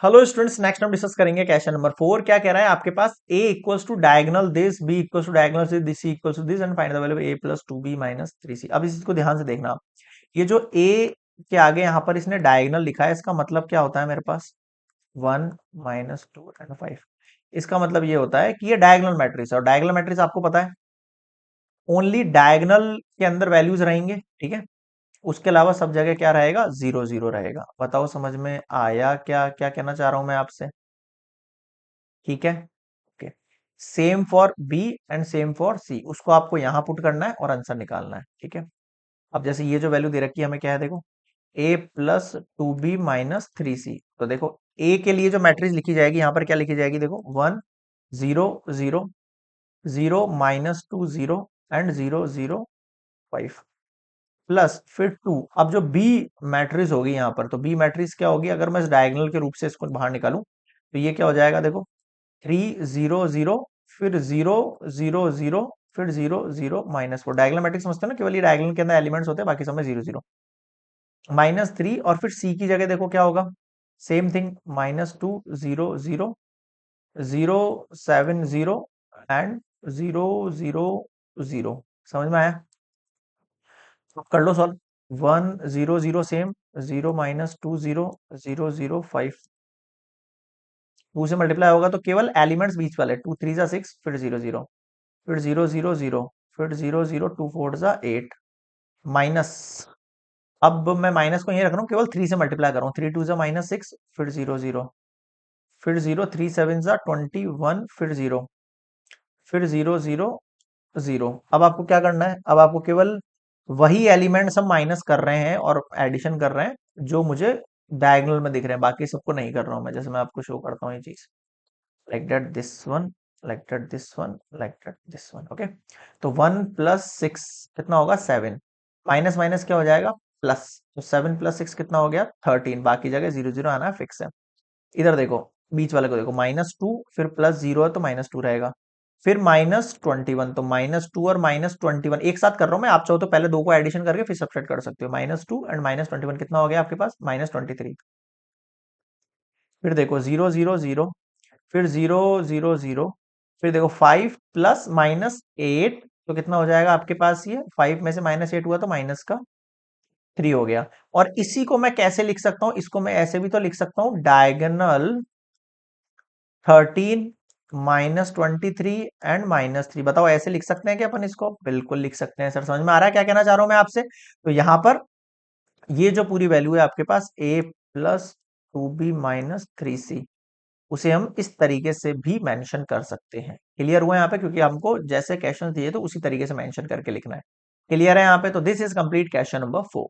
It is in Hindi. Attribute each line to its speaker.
Speaker 1: हेलो स्टूडेंट्स, नेक्स्ट हम डिस्कस करेंगे क्वेश्चन नंबर 4। क्या कह रहा है आपके पास? a equals to diagonal this, b equals to diagonal this, c equals to this and find the value a plus 2b minus 3c। अब इस चीज को ध्यान से देखना आप। ये जो a के आगे यहाँ पर इसने डायगोनल लिखा है, इसका मतलब क्या होता है मेरे पास? 1 माइनस 2 एंड 5। इसका मतलब ये होता है कि ये डायगोनल मैट्रिक्स है, और डायगोनल मैट्रिक्स आपको पता है ओनली डायगोनल के अंदर वैल्यूज रहेंगे, ठीक है। उसके अलावा सब जगह क्या रहेगा? जीरो जीरो रहेगा। बताओ समझ में आया क्या क्या कहना चाह रहा हूं मैं आपसे? ठीक है, okay. Same for B and same for C, उसको आपको यहां पुट करना है और आंसर निकालना है, ठीक है। अब जैसे ये जो वैल्यू दे रखी है हमें, क्या है देखो, a plus 2b minus 3c। तो देखो a के लिए जो मैट्रिक्स लिखी जाएगी यहां पर क्या लिखी जाएगी? देखो 1 0 0 0 माइनस 2 0 एंड 0 0 5 प्लस फिर 2। अब जो बी मैट्रिक्स होगी यहाँ पर, तो बी मैट्रिक्स क्या होगी? अगर मैं इस डायगोनल के रूप से इसको बाहर निकालूं तो ये क्या हो जाएगा? देखो 3 0 0, फिर 0 0 0, फिर 0 0 माइनस 4। डायगोनल मैट्रिक्स समझते हो ना? केवल ये डायगोनल के अंदर एलिमेंट्स होते हैं, बाकी सब में 0 0 माइनस 3। और फिर सी की जगह देखो क्या होगा? Same thing, -2 0 0 0 7 0 and 0 0 0। समझ में आया? तो कर लो सॉल्व। 1 0 0 सेम, 0 - 2 0 0 0 5। 2 से मल्टीप्लाई होगा तो केवल एलिमेंट्स बीच वाले, 2 3 = 6, फिर 0 0, फिर 0 0 0, फिर 0 0 2 4 = 8 माइनस। अब मैं माइनस को यहीं रख रहा हूँ, केवल 3 से मल्टीप्लाई कर रहा हूँ। 3 2 = -6, फिर 0 0, फिर 0 3 7 = 21, फिर 0, फिर 0 0 0। अब आपको क्या करना है? अब आपको केवल वही एलिमेंट्स हम माइनस कर रहे हैं और एडिशन कर रहे हैं जो मुझे डायगोनल में दिख रहे हैं, बाकी सबको नहीं कर रहा हूं मैं। जैसे मैं आपको शो करता हूँ ये चीज, like that this one, like that this one, like that this one, okay. तो 1 + 6 कितना होगा? 7। माइनस माइनस क्या हो जाएगा? प्लस। तो 7 + 6 कितना हो गया? 13। बाकी जगह 0 0 आना फिक्स है। इधर देखो, बीच वाले को देखो, -2, फिर +0 है तो -2 रहेगा, फिर -21। तो -2 और -21 एक साथ कर रहा हूं मैं। आप चाहो तो पहले दो को एडिशन करके फिर सब्ट्रैक्ट कर सकते हो। -2 एंड -21 कितना हो गया आपके पास? -23। फिर देखो 0 0 0, फिर 0 0 0, फिर देखो 5 प्लस -8, तो कितना हो जाएगा आपके पास? ये 5 में से -8 हुआ तो माइनस का 3 हो गया। और इसी को मैं कैसे लिख सकता हूं? इसको मैं ऐसे भी तो लिख सकता हूं, डायगोनल 13 -23 एंड -3। बताओ ऐसे लिख सकते हैं कि अपन इसको? बिल्कुल लिख सकते हैं सर। समझ में आ रहा है क्या कहना चाह रहा हूं मैं आपसे? तो यहां पर ये जो पूरी वैल्यू है आपके पास, a plus 2b minus 3c, उसे हम इस तरीके से भी मेंशन कर सकते हैं। क्लियर हुआ यहाँ पे? क्योंकि हमको जैसे क्वेश्चन दिए तो उसी तरीके से मेंशन करके लिखना है। क्लियर है यहाँ पे? तो this is complete question number 4।